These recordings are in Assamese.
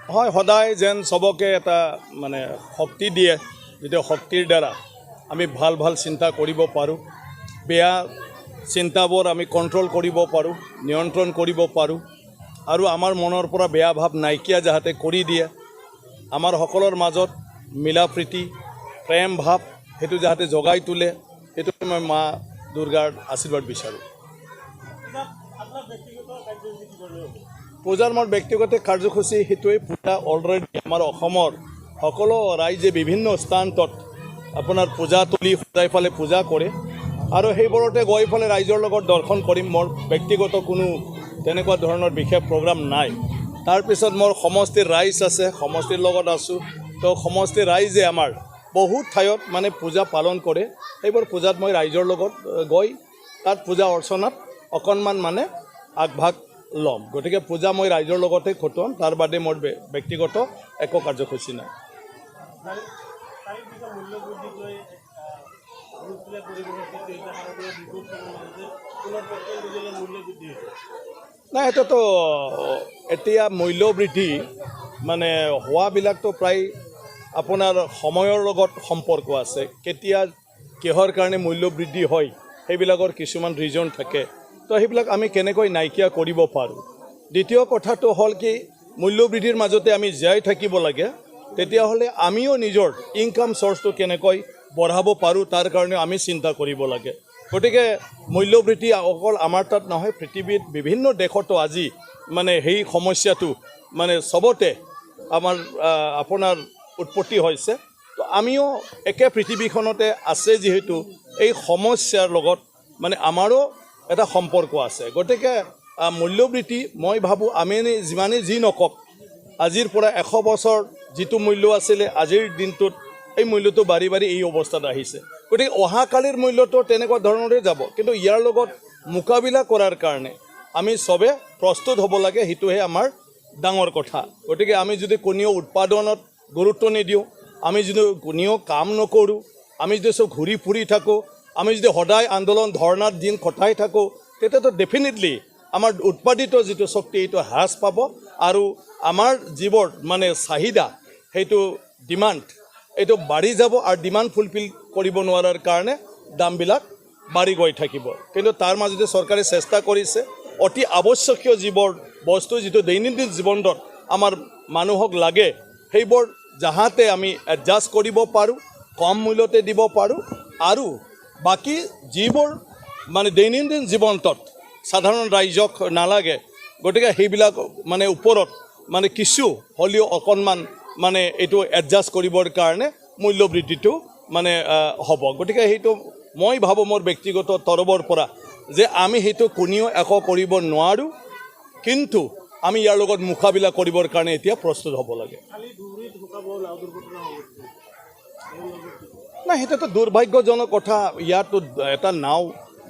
হয় সদায় যেন সবকে এটা মানে শক্তি দিয়ে, যিটো শক্তিৰ দ্বাৰা আমি ভাল ভাল চিন্তা কৰিব পাৰোঁ, বেয়া চিন্তাবোৰ আমি কণ্ট্ৰল কৰিব পাৰোঁ, নিয়ন্ত্ৰণ কৰিব পাৰোঁ, আৰু আমাৰ মনৰ পৰা বেয়া ভাৱ নাইকিয়া যাতে কৰি দিয়ে, আমাৰ সকলৰ মাজত মিলা প্ৰীতি প্ৰেম ভাৱ সেইটো যাতে জগাই তোলে, সেইটো মই মা দুৰ্গাৰ আশীৰ্বাদ বিচাৰোঁ। পূজাৰ মোৰ ব্যক্তিগত কাৰ্যসূচী সেইটোৱে, পূজা অলৰেডি আমাৰ অসমৰ সকলো ৰাইজে বিভিন্ন স্থানত আপোনাৰ পূজা তুলি সদায় ফালে পূজা কৰে, আৰু সেইবোৰতে গৈ ফালে ৰাইজৰ লগত দৰ্শন কৰিম। মোৰ ব্যক্তিগত কোনো তেনেকুৱা ধৰণৰ বিশেষ প্ৰগ্ৰাম নাই। তাৰপিছত মোৰ সমষ্টিৰ ৰাইজ আছে, সমষ্টিৰ লগত আছোঁ, তো সমষ্টিৰ ৰাইজে আমাৰ বহুত ঠাইত মানে পূজা পালন কৰে, সেইবোৰ পূজাত মই ৰাইজৰ লগত গৈ তাত পূজা অৰ্চনাত অকণমান মানে আগভাগ ল'ম। গতিকে পূজা মই ৰাইজৰ লগতে খটুৱাম, তাৰ বাদে মোৰ ব্যক্তিগত একো কাৰ্যসূচী নাই। নাই, এইটোতো এতিয়া মূল্য বৃদ্ধি মানে হোৱাবিলাকতো প্ৰায় আপোনাৰ সময়ৰ লগত সম্পৰ্ক আছে। কেতিয়া কিহৰ কাৰণে মূল্য বৃদ্ধি হয় সেইবিলাকৰ কিছুমান ৰিজন থাকে, তো সেইবিলাক আমি কেনেকৈ নাইকিয়া কৰিব পাৰোঁ। দ্বিতীয় কথাটো হ'ল কি, মূল্য বৃদ্ধিৰ মাজতে আমি জীয়াই থাকিব লাগে, তেতিয়াহ'লে আমিও নিজৰ ইনকাম চ'ৰ্চটো কেনেকৈ বঢ়াব পাৰোঁ তাৰ কাৰণে আমি চিন্তা কৰিব লাগে। গতিকে মূল্যবৃদ্ধি অকল আমাৰ তাত নহয়, পৃথিৱীত বিভিন্ন দেশতো আজি মানে সেই সমস্যাটো মানে চবতে আমাৰ আপোনাৰ উৎপত্তি হৈছে। তো আমিও একে পৃথিৱীখনতে আছে যিহেতু এই সমস্যাৰ লগত মানে আমাৰো এটা সম্পৰ্ক আছে। গতিকে মূল্যবৃদ্ধি মই ভাবোঁ আমি যিমানেই যি নকওক, আজিৰ পৰা 100 বছৰ যিটো মূল্য আছিলে আজিৰ দিনটোত এই মূল্যটো বাঢ়ি বাঢ়ি এই অৱস্থাত আহিছে। গতিকে অহাকালিৰ মূল্যটো তেনেকুৱা ধৰণৰে যাব, কিন্তু ইয়াৰ লগত মোকাবিলা কৰাৰ কাৰণে আমি চবে প্ৰস্তুত হ'ব লাগে, সেইটোহে আমাৰ ডাঙৰ কথা। গতিকে আমি যদি কোনেও উৎপাদনত গুৰুত্ব নিদিওঁ, আমি যদি কোনেও কাম নকৰোঁ, আমি যদি চব ঘূৰি ফুৰি থাকোঁ, আমি যদি সদায় আন্দোলন ধৰ্ণাৰ দিন কটাই থাকোঁ, তেতিয়াতো ডেফিনেটলি আমাৰ উৎপাদিত যিটো শক্তি এইটো হ্ৰাস পাব, আৰু আমাৰ যিবোৰ মানে চাহিদা সেইটো ডিমাণ্ড এইটো বাঢ়ি যাব, আৰু ডিমাণ্ড ফুলফিল কৰিব নোৱাৰাৰ কাৰণে দামবিলাক বাঢ়ি গৈ থাকিব। কিন্তু তাৰ মাজতে চৰকাৰে চেষ্টা কৰিছে অতি আৱশ্যকীয় যিবোৰ বস্তু যিটো দৈনন্দিন জীৱনত আমাৰ মানুহক লাগে সেইবোৰ যাহাতে আমি এডজাষ্ট কৰিব পাৰোঁ, কম মূল্যতে দিব পাৰোঁ, আৰু বাকী যিবোৰ মানে দৈনন্দিন জীৱনত সাধাৰণ ৰাইজক নালাগে, গতিকে সেইবিলাক মানে ওপৰত মানে কিছু হ'লেও অকণমান মানে এইটো এডজাষ্ট কৰিবৰ কাৰণে মূল্য বৃদ্ধিটো মানে হ'ব। গতিকে সেইটো মই ভাবোঁ মোৰ ব্যক্তিগত তৰফৰ পৰা যে আমি সেইটো কোনেও একো কৰিব নোৱাৰোঁ, কিন্তু আমি ইয়াৰ লগত মোকাবিলা কৰিবৰ কাৰণে এতিয়া প্ৰস্তুত হ'ব লাগে। নাই, সেইটোতো দুৰ্ভাগ্যজনক কথা। ইয়াতো এটা নাও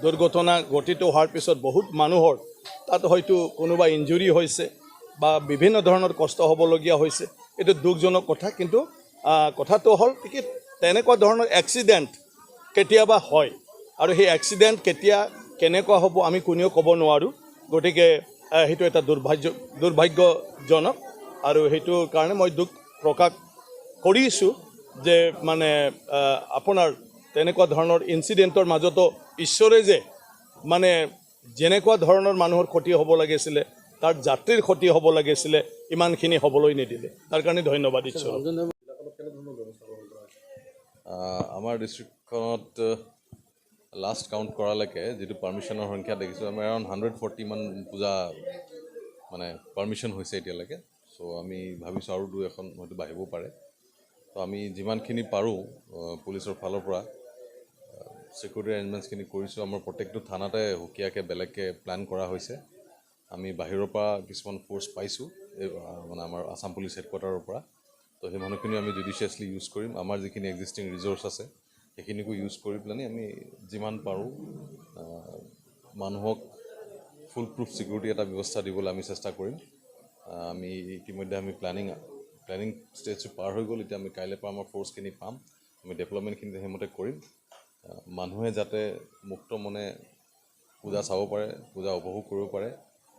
দুৰ্ঘটনা ঘটিত হোৱাৰ পিছত বহুত মানুহৰ তাত হয়তো কোনোবা ইঞ্জুৰি হৈছে বা বিভিন্ন ধৰণৰ কষ্ট হ'বলগীয়া হৈছে, এইটো দুখজনক কথা। কিন্তু কথাটো হ'ল কি, তেনেকুৱা ধৰণৰ এক্সিডেণ্ট কেতিয়াবা হয়, আৰু সেই এক্সিডেণ্ট কেতিয়া কেনেকুৱা হ'ব আমি কোনেও ক'ব নোৱাৰোঁ। গতিকে সেইটো এটা দুৰ্ভাগ্যজনক, আৰু সেইটো কাৰণে মই দুখ প্ৰকাশ কৰিছোঁ যে মানে আপোনাৰ তেনেকুৱা ধৰণৰ ইনচিডেণ্টৰ মাজতো ঈশ্বৰে যে মানে যেনেকুৱা ধৰণৰ মানুহৰ ক্ষতি হ'ব লাগিছিলে, তাৰ যাত্ৰীৰ ক্ষতি হ'ব লাগিছিলে, ইমানখিনি হ'বলৈ নিদিলে, তাৰ কাৰণে ধন্যবাদ ঈশ্বৰ। আমাৰ ডিষ্ট্ৰিক্টখনত লাষ্ট কাউণ্ট কৰালৈকে যিটো পাৰ্মিশ্যনৰ সংখ্যা দেখিছোঁ, আমি এৰাউণ্ড 140 মান পূজা মানে পাৰ্মিশ্যন হৈছে এতিয়ালৈকে। চ' আমি ভাবিছোঁ আৰু 2-এখন হয়তো বাঢ়িব পাৰে। তো আমি যিমানখিনি পাৰোঁ পুলিচৰ ফালৰ পৰা ছিকিউৰিটি এৰেঞ্জমেণ্টছখিনি কৰিছোঁ। আমাৰ প্ৰত্যেকটো থানাতে সুকীয়াকৈ বেলেগকৈ প্লেন কৰা হৈছে। আমি বাহিৰৰ পৰা কিছুমান ফ'ৰ্চ পাইছোঁ, মানে আমাৰ আছাম পুলিচ হেডকোৱাৰ্টাৰৰ পৰা। তো সেই মানুহখিনি আমি জুডিচিয়াছলি ইউজ কৰিম। আমাৰ যিখিনি এক্সিষ্টিং ৰিজৰ্চ আছে সেইখিনিকো ইউজ কৰি পেলাই আমি যিমান পাৰোঁ মানুহক ফুল প্ৰুফ ছিকিউৰিটি এটা ব্যৱস্থা দিবলৈ আমি চেষ্টা কৰিম। আমি ইতিমধ্যে আমি প্লেনিং ষ্টেজটো পাৰ হৈ গ'ল। এতিয়া আমি কাইলৈৰ পৰা আমাৰ ফ'ৰ্চখিনি পাম, আমি ডেভেলপমেণ্টখিনি সেইমতে কৰিম। মানুহে যাতে মুক্ত মনে পূজা চাব পাৰে, পূজা উপভোগ কৰিব পাৰে,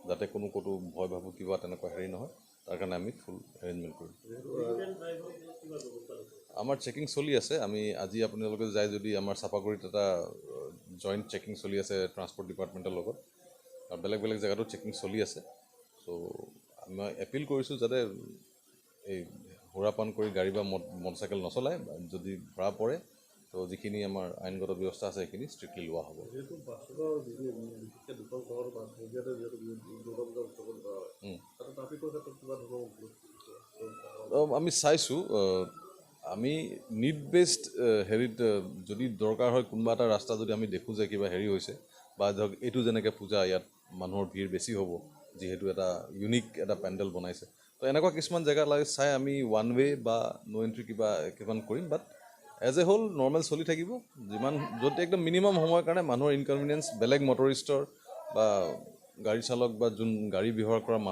যাতে কোনো ক'তো ভয় ভাবু কিবা তেনেকুৱা হেৰি নহয়, তাৰ কাৰণে আমি ফুল এৰেঞ্জমেণ্ট কৰিম। আমাৰ চেকিং চলি আছে। আমি আজি আপোনালোকে যায় যদি আমাৰ চাপাগুৰিত এটা জইণ্ট চেকিং চলি আছে ট্ৰান্সপৰ্ট ডিপাৰ্টমেণ্টৰ লগত, আৰু বেলেগ বেলেগ জেগাতো চেকিং চলি আছে। চ' মই এপিল কৰিছোঁ যাতে এই সুৰাপান কৰি গাড়ী বা মটৰচাইকেল নচলায়। যদি ধৰা পৰে তো যিখিনি আমাৰ আইনগত ব্যৱস্থা আছে সেইখিনি ষ্ট্ৰিক্টলি লোৱা হ'ব। আমি চাইছোঁ, আমি নিড বেছড হেৰিত যদি দৰকাৰ হয় কোনোবা এটা ৰাস্তা যদি আমি দেখোঁ যে কিবা হেৰি হৈছে, বা ধৰক এইটো যেনেকৈ পূজা ইয়াত মানুহৰ ভিৰ বেছি হ'ব যিহেতু এটা ইউনিক এটা পেণ্ডেল বনাইছে, তো এনেকুৱা কিছুমান জেগা লাগে চাই আমি ওৱান ৱে বা ন' এণ্ট্ৰি কিমান কৰিম। But as a whole normal চলি থাকিব। যিমান য'ত একদম মিনিমাম সময়ৰ কাৰণে মানুহৰ ইনকনভিনিয়েঞ্চ বেলেগ মটৰিষ্টৰ বা গাড়ী চালক বা যোন গাড়ী ব্যৱহাৰ কৰা